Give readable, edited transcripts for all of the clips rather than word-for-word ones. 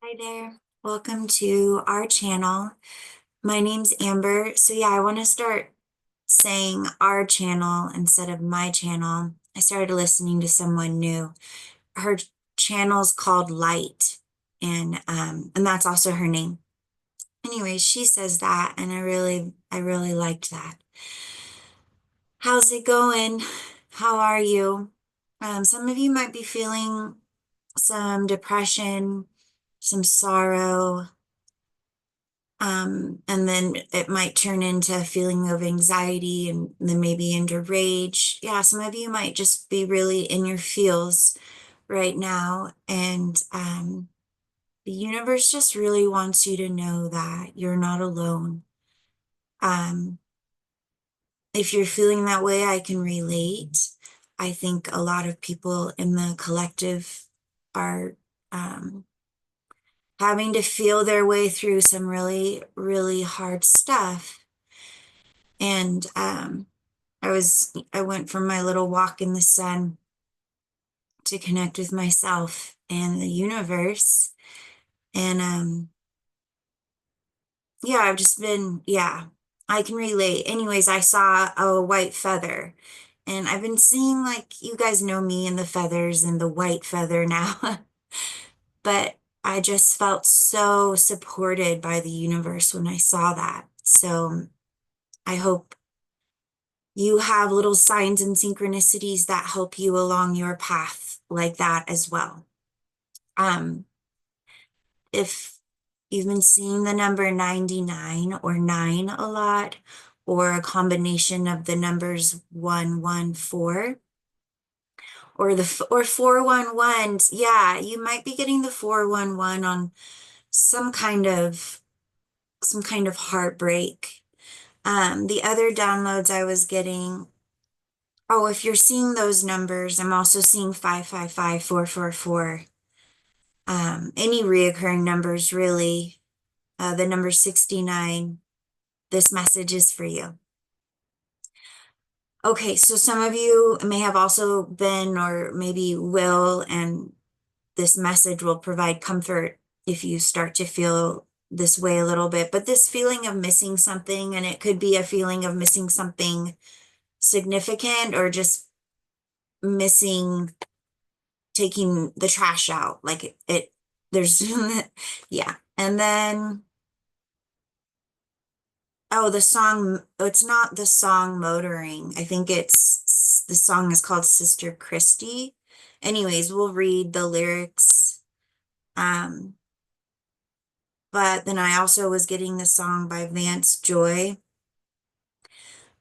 Hi there. Welcome to our channel. My name's Amber. So yeah, I want to start saying our channel instead of my channel. I started listening to someone new. Her channel's called Light, and that's also her name. Anyways, she says that, and I really liked that. How's it going? How are you? Some of you might be feeling some depression, some sorrow. And then it might turn into a feeling of anxiety and then maybe into rage. Yeah, some of you might just be really in your feels right now. And the universe just really wants you to know that you're not alone. Um, if you're feeling that way, I can relate. I think a lot of people in the collective are um, having to feel their way through some really, really hard stuff. And I went for my little walk in the sun to connect with myself and the universe. And yeah, yeah, I can relate. Anyways, I saw a white feather, and I've been seeing, like, you guys know me and the feathers and the white feather now, but I just felt so supported by the universe when I saw that. So I hope you have little signs and synchronicities that help you along your path like that as well. Um, if you've been seeing the number 99 or 9 a lot, or a combination of the numbers 114 or 411, yeah, you might be getting the 411 on some kind of heartbreak. The other downloads I was getting. Oh, if you're seeing those numbers, I'm also seeing 555, 444. Any reoccurring numbers, really. The number 69, this message is for you. Okay, so some of you may have also been or maybe will, and this message will provide comfort if you start to feel this way a little bit. But this feeling of missing something, and it could be a feeling of missing something significant or just missing taking the trash out. Like there's, yeah. And then, oh, the song, it's not the song Motoring. I think the song is called Sister Christie. Anyways, we'll read the lyrics. Um, but then I also was getting the song by Vance Joy.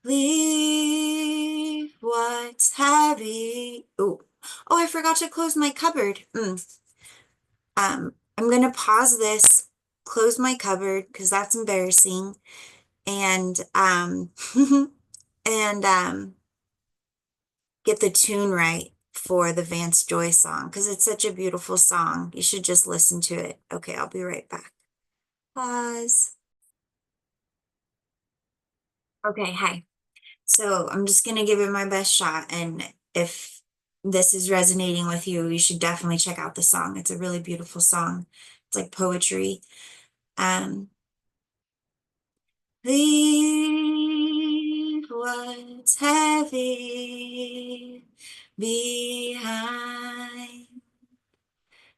Leave what's heavy. Oh, I forgot to close my cupboard. I'm gonna pause this, close my cupboard because that's embarrassing, and and get the tune right for the Vance Joy song because it's such a beautiful song. You should just listen to it. Okay, I'll be right back. Pause. Okay, hi. So I'm just gonna give it my best shot, and if this is resonating with you, you should definitely check out the song. It's a really beautiful song. It's like poetry. Um, Leave what's heavy behind.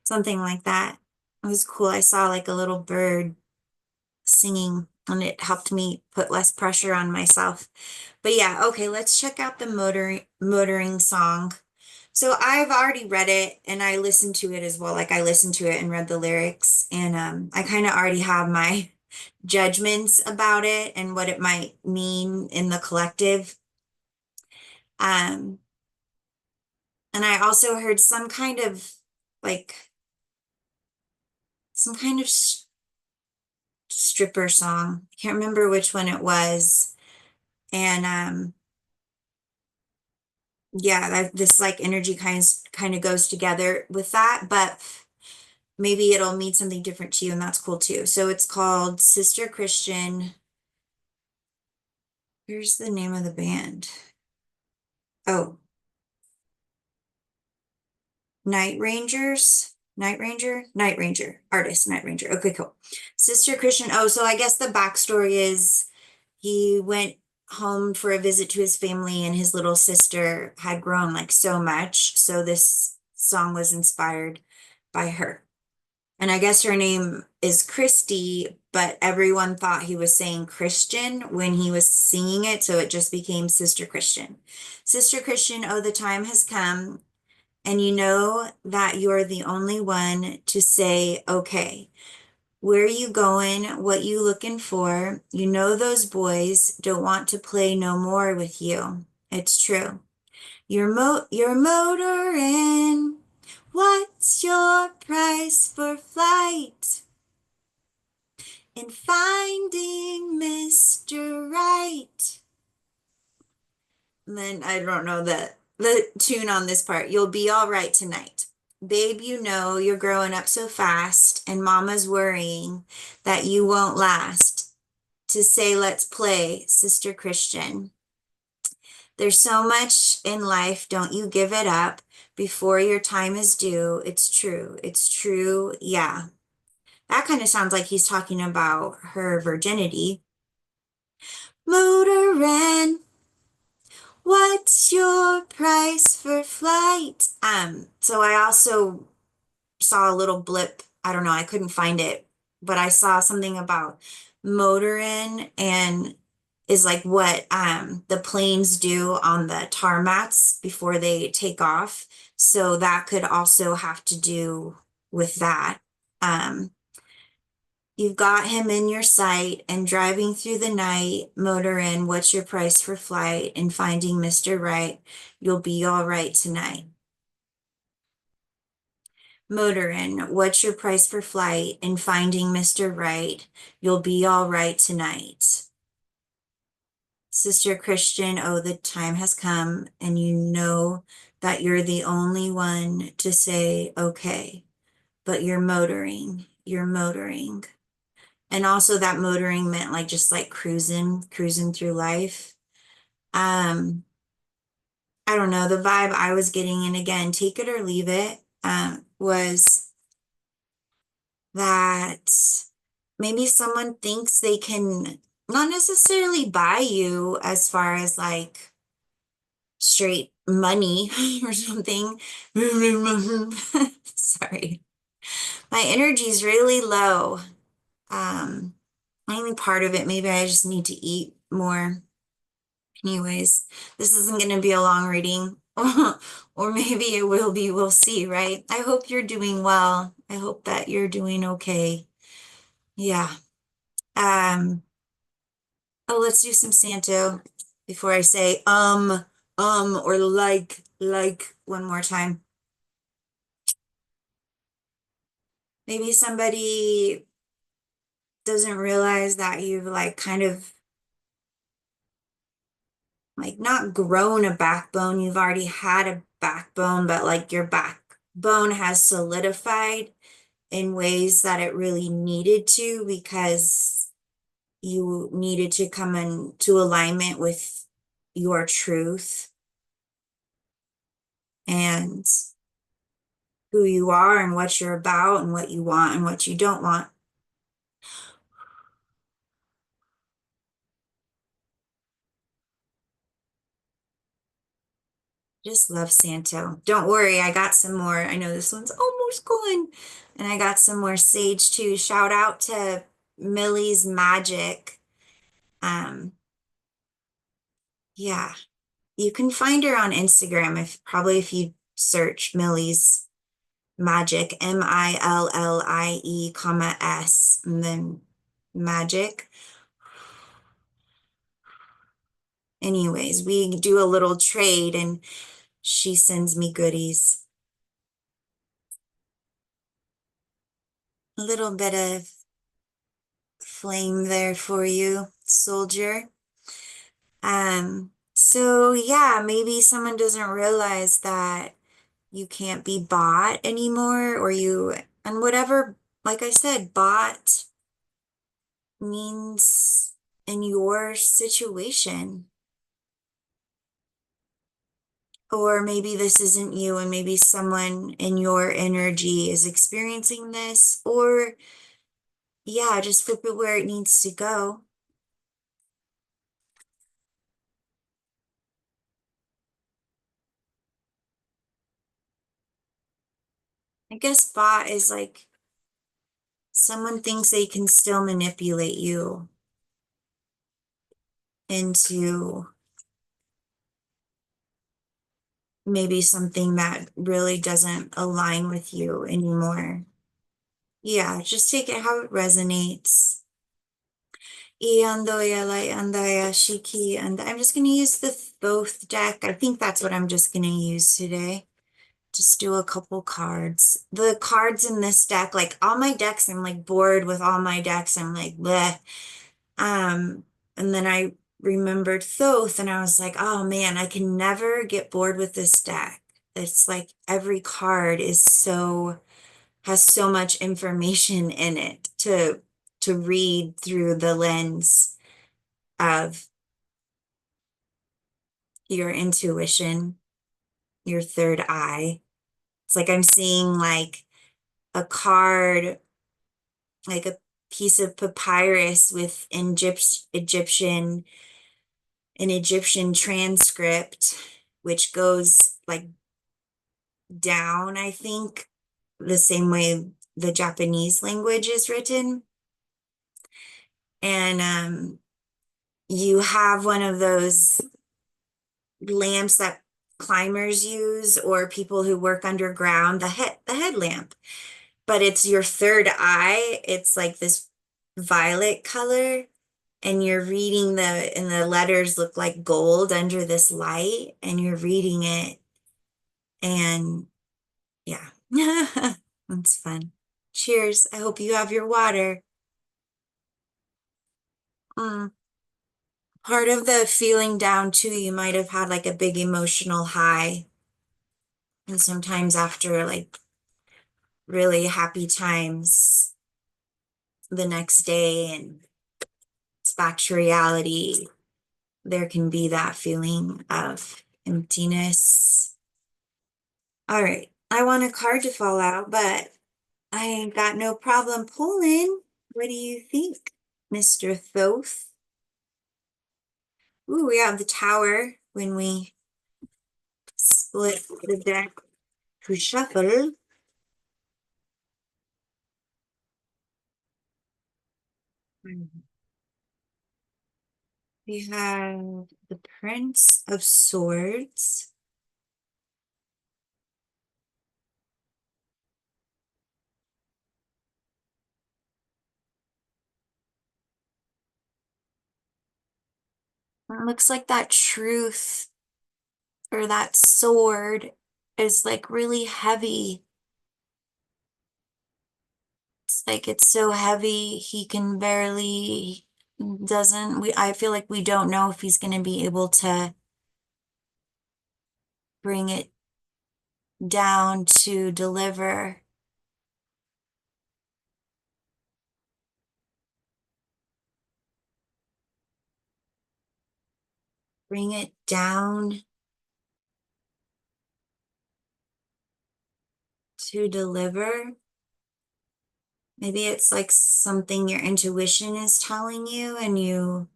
Something like that. It was cool. I saw like a little bird singing, and it helped me put less pressure on myself. But yeah, okay, let's check out the motoring song. So I've already read it and I listened to it as well. Like I listened to it and read the lyrics, and I kind of already have my judgments about it and what it might mean in the collective. Um, and I also heard like some kind of stripper song. I can't remember which one it was. And yeah, this like energy kind of goes together with that, but maybe it'll mean something different to you, and that's cool too. So it's called Sister Christian. Here's the name of the band. Oh, Night Rangers. Night Ranger? Night Ranger. Artist, Night Ranger. Okay, cool. Sister Christian. Oh, so I guess the backstory is he went home for a visit to his family and his little sister had grown like so much. So this song was inspired by her. And I guess her name is Christy, but everyone thought he was saying Christian when he was singing it, so it just became Sister Christian. Sister Christian, oh, the time has come, and you know that you're the only one to say, okay, where are you going? What you looking for? You know those boys don't want to play no more with you. It's true. You're motoring. What's your price for flight? In finding Mr. Right. And then I don't know the tune on this part. You'll be all right tonight. Babe, you know you're growing up so fast, and mama's worrying that you won't last. To say, let's play, Sister Christian. There's so much in life, don't you give it up before your time is due. It's true. It's true. Yeah. That kind of sounds like he's talking about her virginity. Motorin', what's your price for flight? So I also saw a little blip. I don't know, I couldn't find it, but I saw something about motorin' and is like what the planes do on the tarmacs before they take off. So that could also have to do with that. Um, You've got him in your sight and driving through the night, motorin', what's your price for flight? And finding Mr. Right, you'll be all right tonight. Motorin', what's your price for flight? And finding Mr. Right, you'll be all right tonight. Sister Christian, oh, the time has come, and you know that you're the only one to say, okay, but you're motoring, you're motoring. And also that motoring meant like just like cruising through life. Um, I don't know, the vibe I was getting, and again, take it or leave it, was that maybe someone thinks they can not necessarily buy you as far as like straight money or something. Sorry. My energy's really low. Um, I think part of it, maybe I just need to eat more. Anyways, this isn't going to be a long reading, or maybe it will be. We'll see, right? I hope you're doing well. I hope that you're doing okay. Yeah. Um, oh, let's do some Santo before I say or like one more time. Maybe somebody doesn't realize that you've like kind of like not grown a backbone. You've already had a backbone, but like your backbone has solidified in ways that it really needed to because you needed to come into alignment with your truth and who you are and what you're about and what you want and what you don't want. Just love Santo. Don't worry, I got some more. I know this one's almost gone. And I got some more sage too. Shout out to Millie's Magic. Um, yeah, you can find her on Instagram if you search Millie's Magic, Millie, comma S, and then Magic. Anyways, we do a little trade and she sends me goodies. A little bit of flame there for you, soldier. So yeah, maybe someone doesn't realize that you can't be bought anymore, and whatever, like I said, bought means in your situation. Or maybe this isn't you, and maybe someone in your energy is experiencing this, or yeah, just flip it where it needs to go. I guess bot is like someone thinks they can still manipulate you into maybe something that really doesn't align with you anymore. Yeah, just take it how it resonates. Iandoya lai andaya shiki, and I'm just gonna use the both deck. I think that's what I'm just gonna use today. Just do a couple cards. The cards in this deck, like all my decks, I'm like bored with all my decks. I'm like, bleh. And then I remembered Thoth and I was like, oh man, I can never get bored with this deck. It's like every card is so has so much information in it to read through the lens of your intuition, your third eye. It's like I'm seeing like a card, like a piece of papyrus with an Egyptian transcript, which goes like down, I think, the same way the Japanese language is written. And you have one of those lamps that climbers use or people who work underground, the headlamp, but it's your third eye. It's like this violet color, and you're reading and the letters look like gold under this light, and you're reading it, and yeah, it's fun. Cheers. I hope you have your water. Mm. Part of the feeling down too, you might have had like a big emotional high. And sometimes after like really happy times the next day and it's back to reality, there can be that feeling of emptiness. All right, I want a card to fall out, but I ain't got no problem pulling. What do you think, Mr. Thoth? Ooh, we have the tower when we split the deck to shuffle. We have the Prince of Swords. It looks like that truth or that sword is like really heavy. It's like it's so heavy he can barely doesn't we I feel like we don't know if he's going to be able to bring it down to deliver. Bring it down to deliver. Maybe it's like something your intuition is telling you and you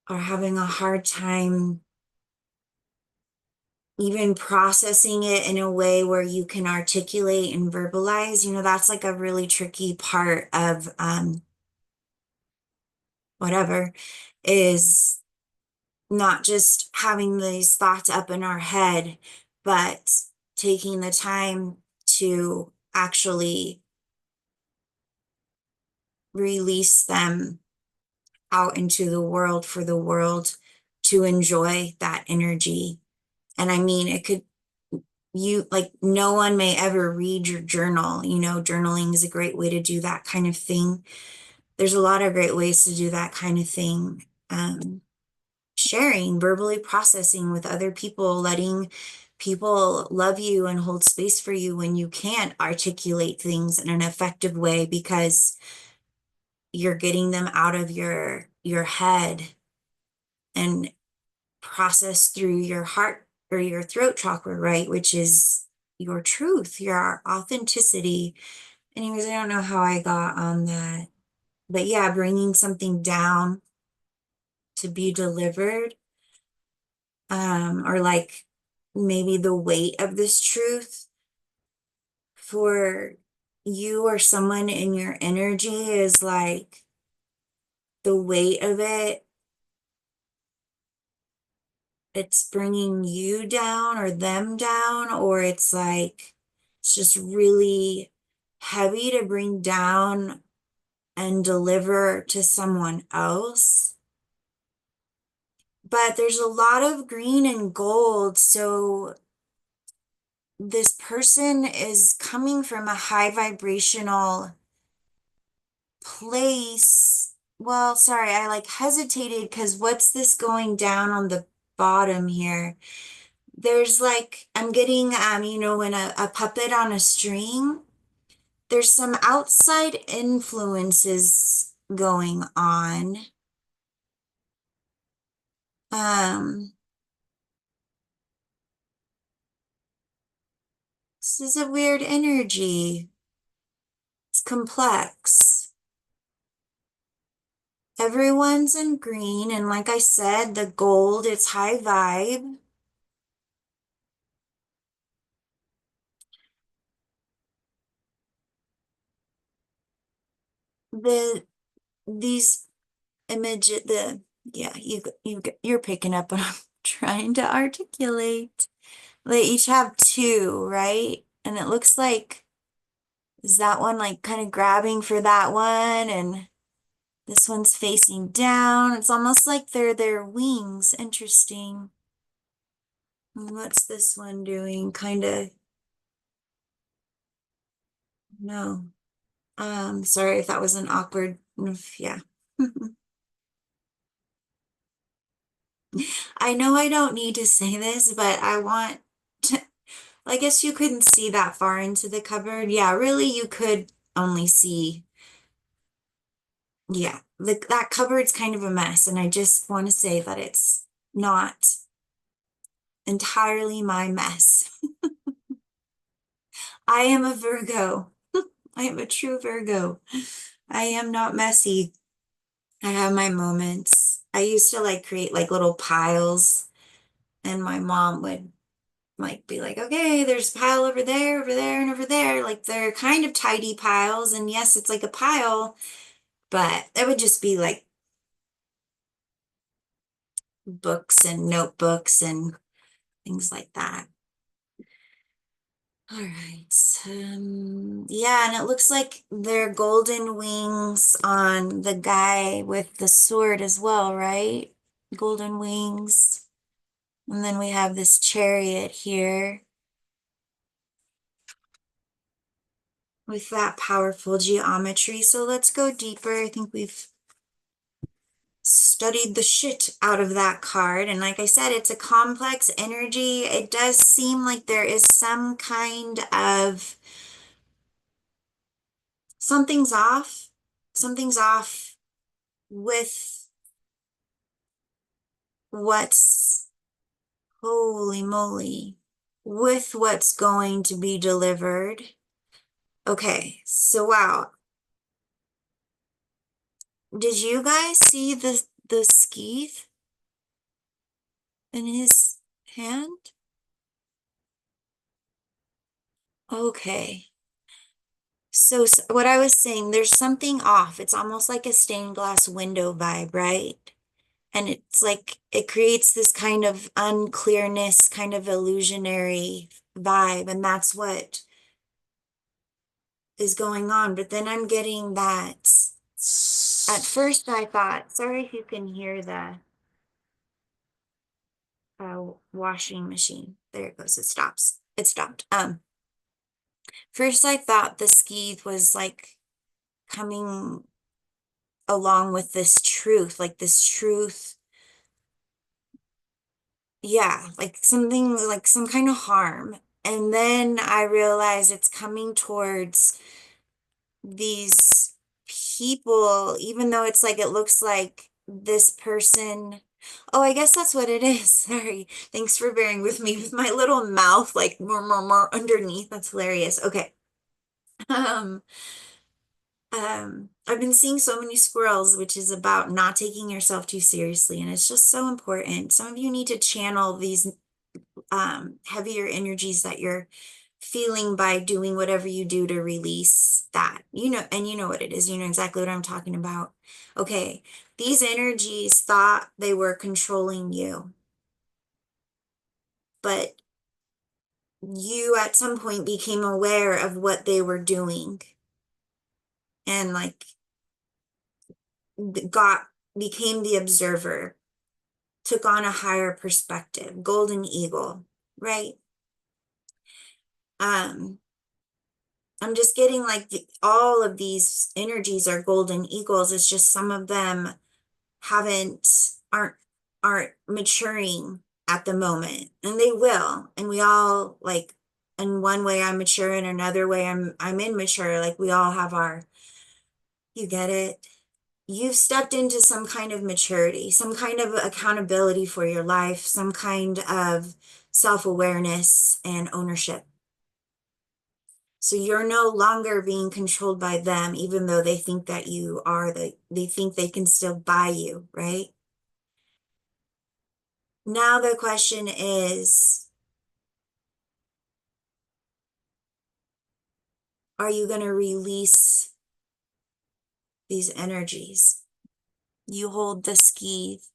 are having a hard time even processing it in a way where you can articulate and verbalize. That's like a really tricky part of whatever is not just having these thoughts up in our head, but taking the time to actually release them out into the world for the world to enjoy that energy. And I mean, it could, you like, no one may ever read your journal. Journaling is a great way to do that kind of thing. There's a lot of great ways to do that kind of thing. Sharing, verbally processing with other people, letting people love you and hold space for you when you can't articulate things in an effective way because you're getting them out of your head and process through your heart or your throat chakra, right? Which is your truth, your authenticity. Anyways, I don't know how I got on that. But yeah, bringing something down to be delivered, or like maybe the weight of this truth for you or someone in your energy is like the weight of it, it's bringing you down or them down, or it's like it's just really heavy to bring down and deliver to someone else. But there's a lot of green and gold, so this person is coming from a high vibrational place. Well, sorry, I like hesitated because what's this going down on the bottom here? There's like, I'm getting, when a puppet on a string, there's some outside influences going on. Um, this is a weird energy. It's complex. Everyone's in green, and like I said, the gold, it's high vibe. The these yeah, you're picking up what I'm trying to articulate. They each have two, right? And it looks like is that one like kind of grabbing for that one, and this one's facing down. It's almost like they're their wings. Interesting. And what's this one doing? Kind of, no. Sorry if that was an awkward, yeah. I know I don't need to say this, but I want to, I guess you couldn't see that far into the cupboard. Yeah, really, you could only see, yeah, that cupboard's kind of a mess. And I just want to say that it's not entirely my mess. I am a Virgo. I am a true Virgo. I am not messy. I have my moments. I used to like create like little piles, and my mom would like be like, okay, there's a pile over there, and over there. Like they're kind of tidy piles. And yes, it's like a pile, but it would just be like books and notebooks and things like that. All right. Yeah, and it looks like they're golden wings on the guy with the sword as well, right? Golden wings. And then we have this chariot here with that powerful geometry. So let's go deeper. I think we've studied the shit out of that card. And like I said, it's a complex energy. It does seem like there is some kind of something's off. Something's off with what's, holy moly, with what's going to be delivered. Okay, so wow. Did you guys see the skeeth in his hand? Okay. So, what I was saying, there's something off. It's almost like a stained glass window vibe, right? And it's like it creates this kind of unclearness, kind of illusionary vibe, and that's what is going on. But then I'm getting that at first I thought, sorry if you can hear the washing machine. There it goes. It stops. It stopped. First I thought the skeeth was like coming along with this truth, like this truth. Yeah, like something like some kind of harm. And then I realize it's coming towards these people, even though it's like it looks like this person. Oh, I guess that's what it is. Sorry. Thanks for bearing with me with my little mouth like more underneath. That's hilarious. Okay. Um, I've been seeing so many squirrels, which is about not taking yourself too seriously, and it's just so important. Some of you need to channel these heavier energies that you're feeling by doing whatever you do to release that. You know, and you know what it is. You know exactly what I'm talking about. Okay. These energies thought they were controlling you, but you at some point became aware of what they were doing and like got became the observer, took on a higher perspective, golden eagle, right? Um, I'm just getting like all of these energies are golden eagles. It's just some of them haven't aren't aren't maturing at the moment, and they will. And we all like in one way I'm mature, in another way I'm immature. Like we all have our, you get it? You've stepped into some kind of maturity, some kind of accountability for your life, some kind of self-awareness and ownership. So you're no longer being controlled by them, even though they think that you are, they think they can still buy you, right? Now the question is, are you going to release these energies? You hold the skis.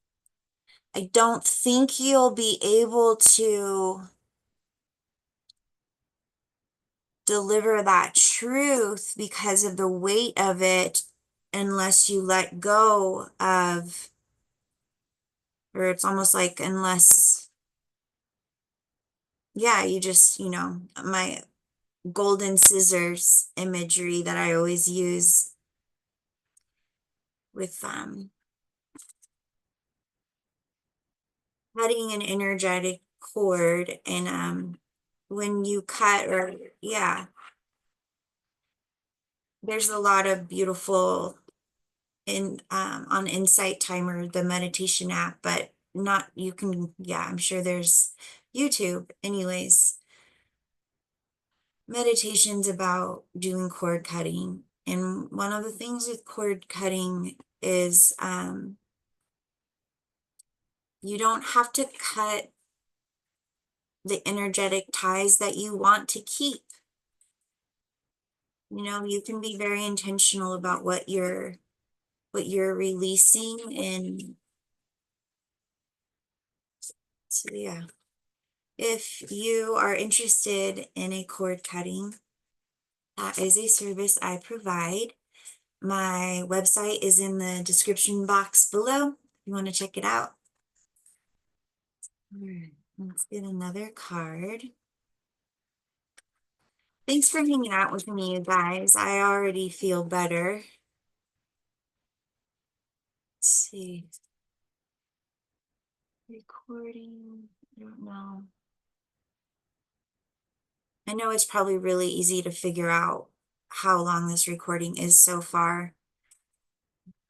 I don't think you'll be able to deliver that truth because of the weight of it unless you let go of, or it's almost like unless, yeah, you just, my golden scissors imagery that I always use with cutting an energetic cord, and when you cut, or yeah, there's a lot of beautiful in on Insight Timer, the meditation app, but not, you can, yeah, I'm sure there's YouTube. Anyways, meditations about doing cord cutting. And one of the things with cord cutting is you don't have to cut the energetic ties that you want to keep. You can be very intentional about what you're releasing. And so yeah, if you are interested in a cord cutting, that is a service I provide. My website is in the description box below if you want to check it out. All right, let's get another card. Thanks for hanging out with me, you guys. I already feel better. Let's see. Recording, I don't know. I know it's probably really easy to figure out how long this recording is so far,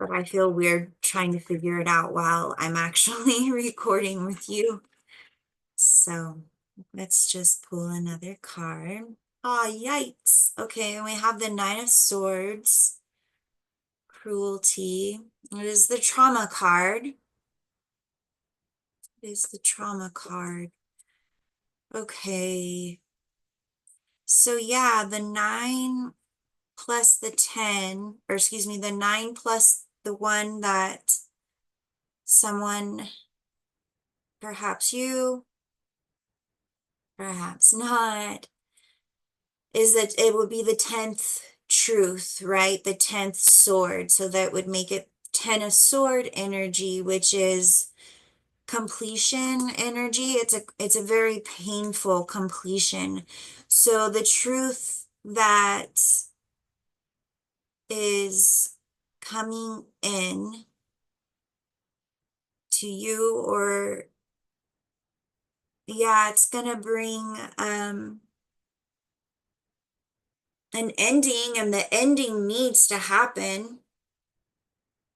but I feel weird trying to figure it out while I'm actually recording with you. So let's just pull another card. Oh, yikes. Okay, and we have the Nine of Swords, cruelty. It is the trauma card. It is the trauma card. Okay. So yeah, the 9 plus the 10, or excuse me, the 9 plus the one that someone, perhaps you, perhaps not, is that it would be the 10th truth, right? The 10th sword. So that would make it 10 of sword energy, which is completion energy. It's a very painful completion. So the truth that is coming in to you, or yeah, it's gonna bring an ending, and the ending needs to happen.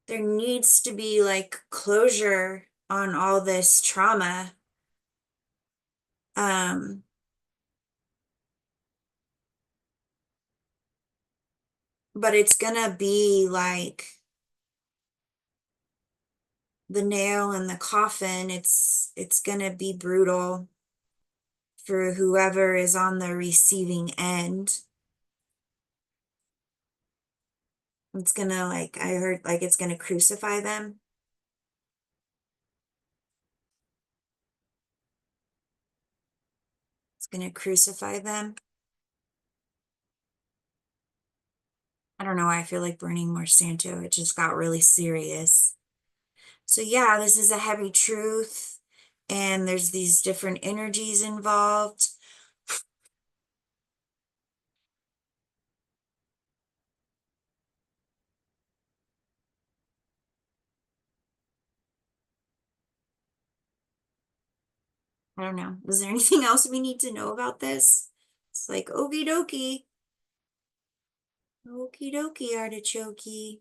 There needs to be like closure on all this trauma. Um, but it's gonna be like the nail in the coffin. It's gonna be brutal for whoever is on the receiving end. It's gonna like I heard like it's gonna crucify them. It's gonna crucify them. I don't know why I feel like burning more Santo. It just got really serious. So yeah, this is a heavy truth, and there's these different energies involved. I don't know. Is there anything else we need to know about this? It's like okie dokie. Okie dokie, artichoke.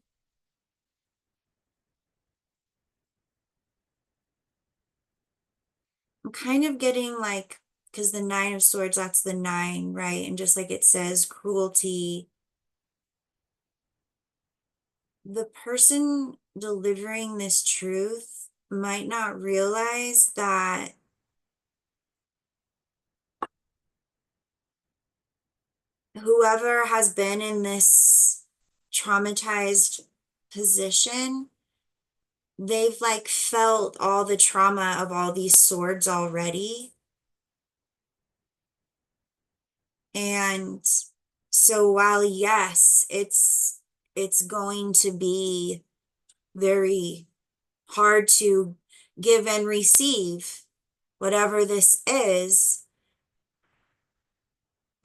I'm kind of getting like, because the Nine of Swords, that's the nine, right? And just like it says, cruelty. The person delivering this truth might not realize that whoever has been in this traumatized position, they've like felt all the trauma of all these swords already. And so while yes, it's going to be very hard to give and receive whatever this is,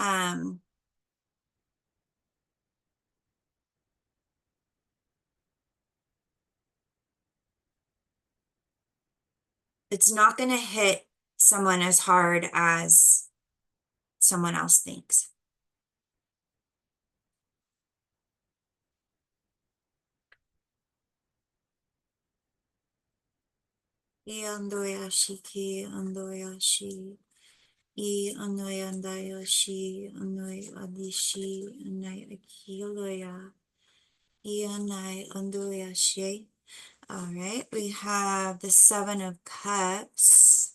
um, it's not going to hit someone as hard as someone else thinks. I andoyashi ki andoyashi. I anoi andayoshi anoi adishi anai akiloya. I anai andoyashi. All right, we have the Seven of Cups.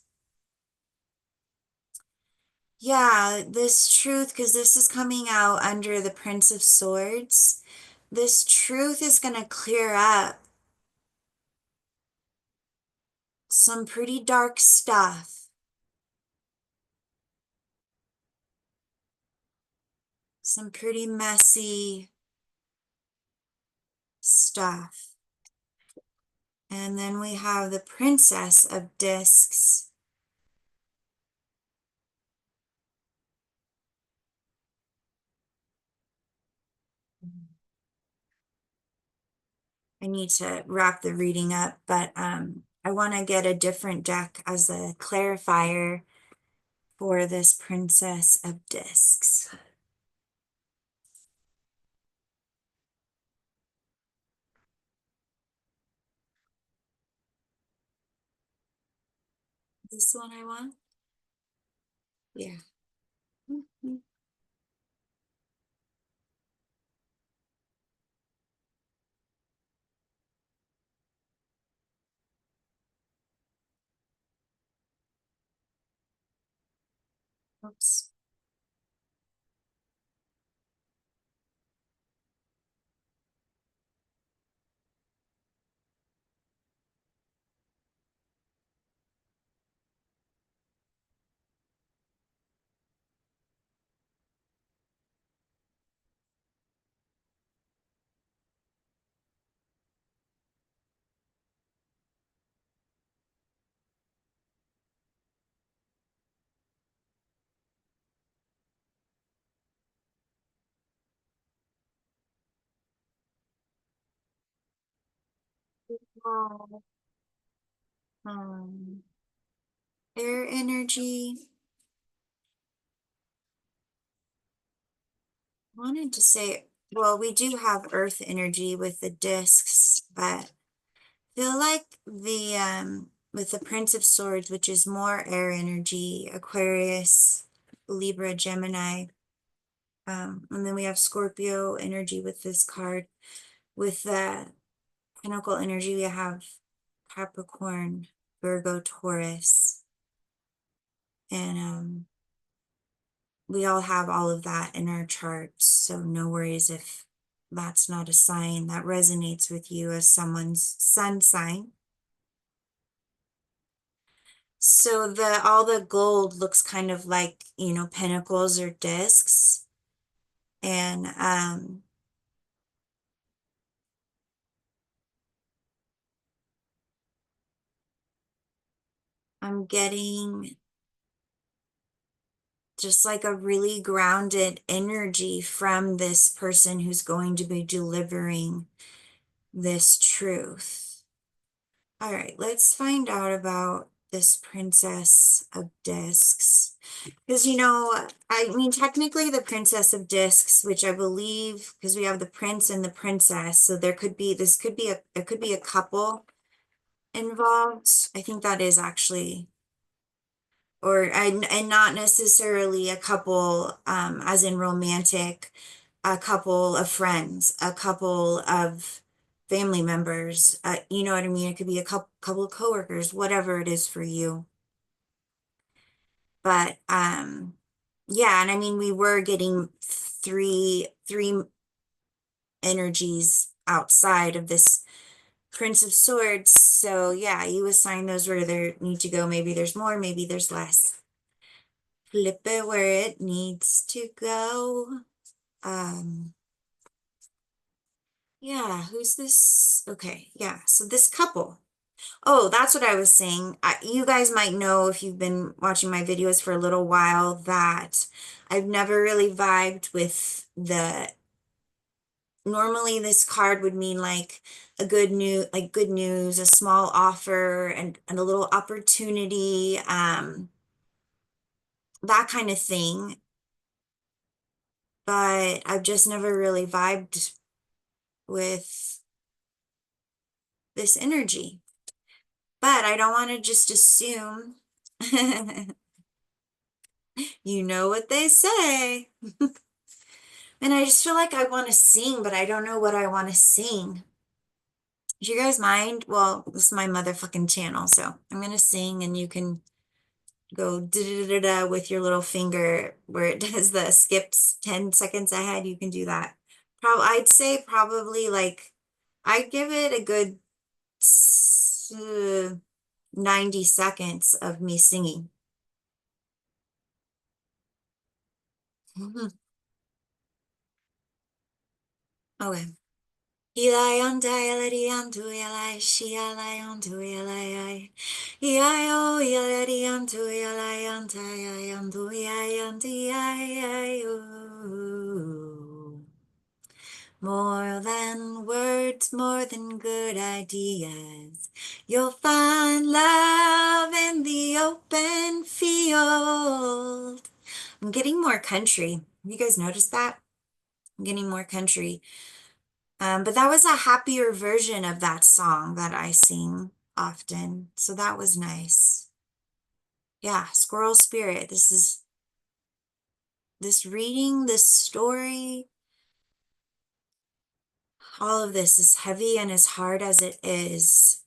Yeah, this truth, because this is coming out under the Prince of Swords. This truth is going to clear up some pretty dark stuff, some pretty messy stuff. And then we have the Princess of Discs. I need to wrap the reading up, but I want to get a different deck as a clarifier for this Princess of Discs. This one I want? Yeah. Mhm. Oops. Oh, um, air energy. Wanted to say, well, we do have earth energy with the discs, but feel like the with the Prince of Swords, which is more air energy, Aquarius, Libra, Gemini. And then we have Scorpio energy with this card. With the Pentacle energy, we have Capricorn, Virgo, Taurus. And we all have all of that in our charts. So no worries if that's not a sign that resonates with you as someone's sun sign. So all the gold looks kind of like, pentacles or discs. And I'm getting just like a really grounded energy from this person who's going to be delivering this truth. All right, let's find out about this Princess of Discs. Because, I mean, technically the Princess of Discs, which I believe, because we have the prince and the princess, so this could be it could be a couple involved. I think that is actually, and not necessarily a couple, as in romantic, a couple of friends, a couple of family members, you know what I mean? It could be a couple of coworkers, whatever it is for you. But yeah, and I mean we were getting three energies outside of this Prince of Swords. So yeah, you assign those where there need to go. Maybe there's more, maybe there's less. Flip it where it needs to go. Yeah, who's this? Okay, yeah, so this couple. Oh, that's what I was saying. You guys might know if you've been watching my videos for a little while that I've never really vibed with normally this card would mean like good news, a small offer and a little opportunity, that kind of thing. But I've just never really vibed with this energy. But I don't want to just assume. You know what they say. And I just feel like I want to sing, but I don't know what I want to sing. Do you guys mind? Well, this is my motherfucking channel, so I'm gonna sing and you can go da da da da with your little finger where it does the skips 10 seconds ahead. You can do that. I'd say probably like I'd give it a good 90 seconds of me singing. Okay. Ilayon dialedion to ilai shialayon to ilai. Iayo iledion to ilayon diayon to iayon diayo. More than words, more than good ideas. You'll find love in the open field. I'm getting more country. Have you guys noticed that? I'm getting more country. But that was a happier version of that song that I sing often. So that was nice. Yeah, Squirrel Spirit. This reading, this story, all of this is heavy and as hard as it is.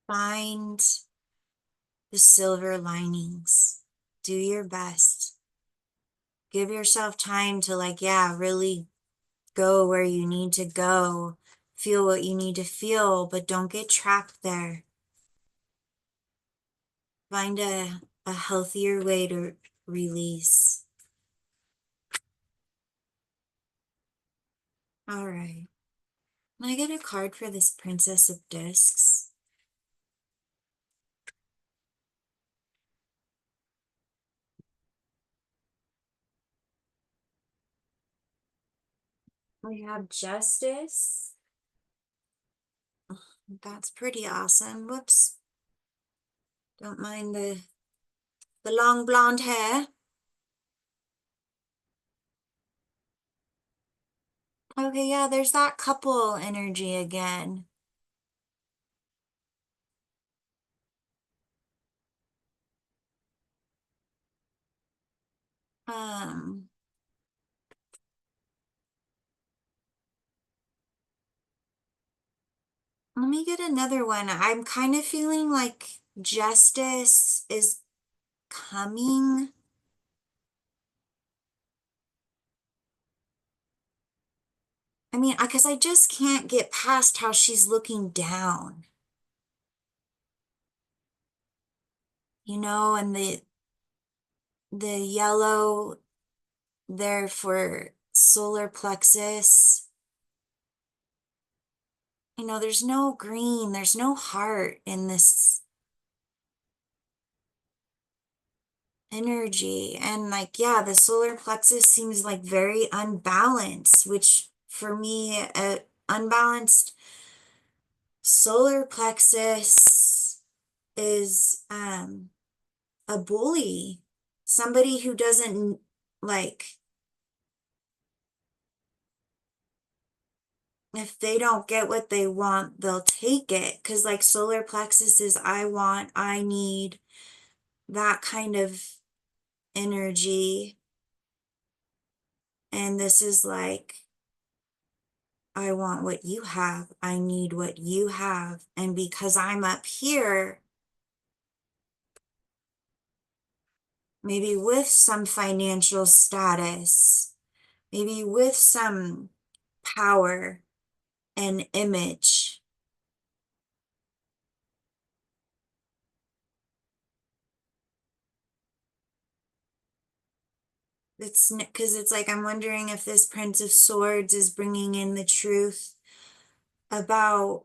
Find the silver linings. Do your best. Give yourself time to yeah, really go where you need to go. Feel what you need to feel, but don't get trapped there. Find a healthier way to release. All right. Can I get a card for this Princess of Discs? We have Justice. That's pretty awesome. Whoops. Don't mind the long blonde hair. Okay, yeah, there's that couple energy again. Um, Let me get another one. I'm kind of feeling like justice is coming. I mean, because I just can't get past how she's looking down, and the yellow there for solar plexus. There's no green, there's no heart in this energy. And like, yeah, the solar plexus seems like very unbalanced, which for me, unbalanced solar plexus is a bully, somebody who doesn't like, if they don't get what they want, they'll take it. Because like solar plexus is I want, I need, that kind of energy. And this is like, I want what you have, I need what you have. And because I'm up here, maybe with some financial status, maybe with some power and image. It's because it's like I'm wondering if this Prince of Swords is bringing in the truth about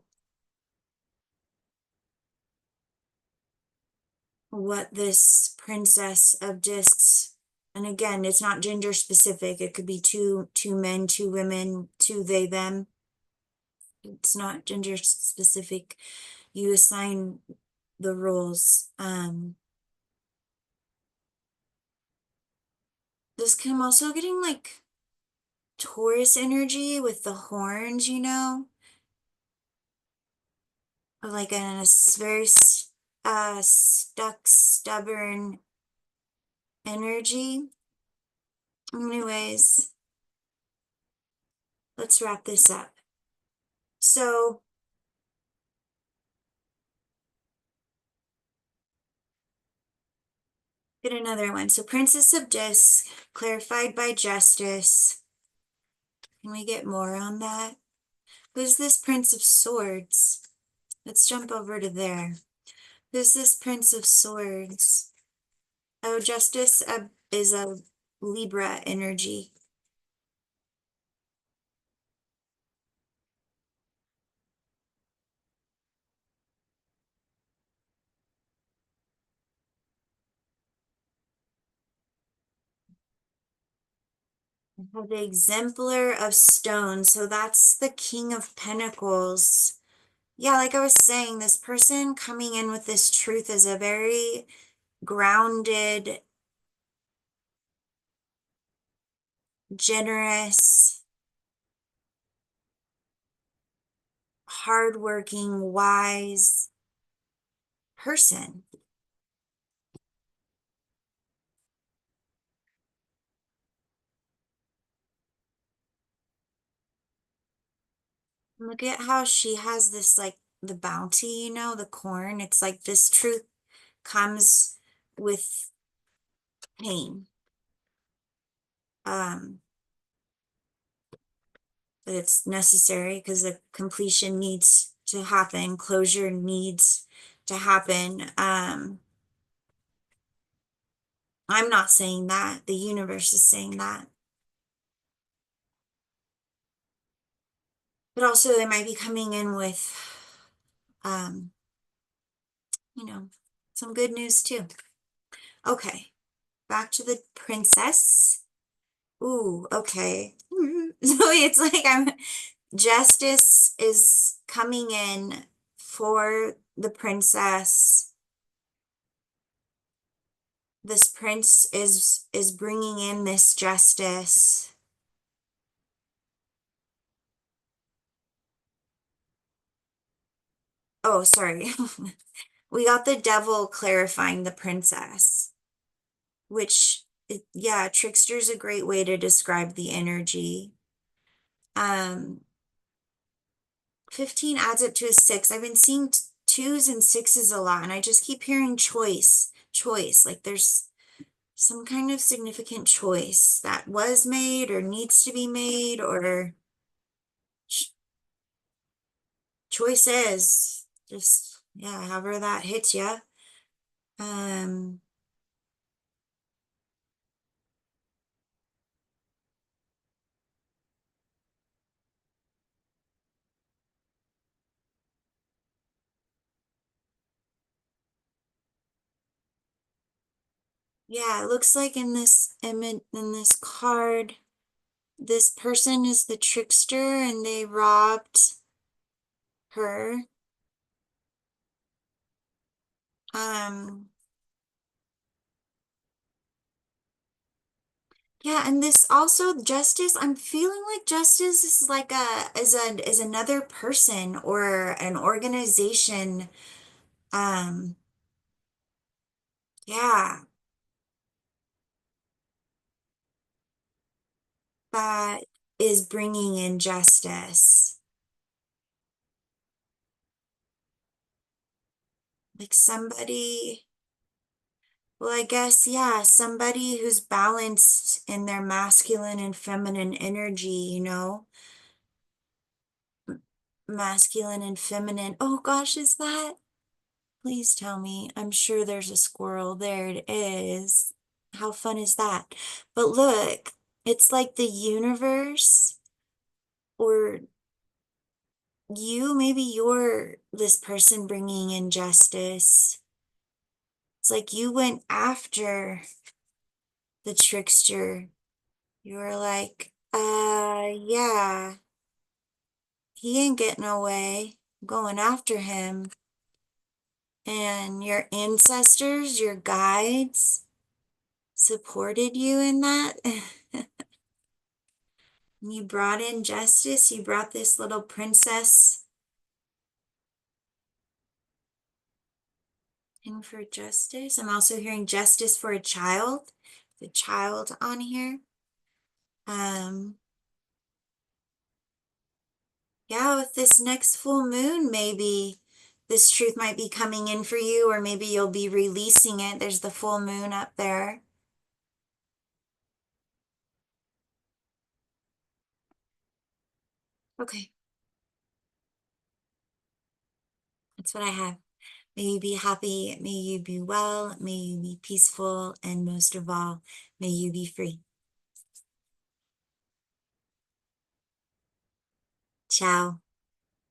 what this Princess of Discs, and again, it's not gender specific. It could be two men, two women, two they them. It's not gender specific. You assign the roles. This I'm also getting like Taurus energy with the horns, like in a very stuck, stubborn energy. Anyways, let's wrap this up. So, get another one. So, Princess of Disc, clarified by justice. Can we get more on that? Who's this Prince of Swords? Let's jump over to there. Who's this Prince of Swords? Oh, justice is a Libra energy. The exemplar of stone. So that's the King of Pentacles. Yeah, like I was saying, this person coming in with this truth is a very grounded, generous, hardworking, wise person. Look at how she has this, like the bounty, the corn. It's like this truth comes with pain. Um, but it's necessary because the completion needs to happen, closure needs to happen. I'm not saying that, the universe is saying that. But also they might be coming in with um, you know, some good news too. Okay, back to the princess. Ooh, okay. So it's like justice is coming in for the princess. This prince is bringing in this justice. Oh, sorry. We got the devil clarifying the princess, which, yeah, trickster's a great way to describe the energy. Um, 15 adds up to a six. I've been seeing twos and sixes a lot, and I just keep hearing choice, choice. Like there's some kind of significant choice that was made or needs to be made, or ch choices. Just, yeah, however that hits you. Um, yeah, it looks like in this image, in this card, this person is the trickster and they robbed her. Um, yeah, and this also justice, I'm feeling like justice is like is another person or an organization. Um, yeah, that is bringing in justice. Like somebody, well, I guess, yeah, somebody who's balanced in their masculine and feminine energy, masculine and feminine. Oh gosh, is that? Please tell me. I'm sure there's a squirrel. There it is. How fun is that? But look, it's like the universe, or you, maybe you're this person bringing in justice. It's like you went after the trickster. You were like, yeah, he ain't getting away. I'm going after him. And your ancestors, your guides, supported you in that. You brought in justice. You brought this little princess in for justice. I'm also hearing justice for a child. The child on here. Um, yeah, with this next full moon, maybe this truth might be coming in for you, or maybe you'll be releasing it. There's the full moon up there. Okay, that's what I have. May you be happy, may you be well, may you be peaceful, and most of all, may you be free. Ciao.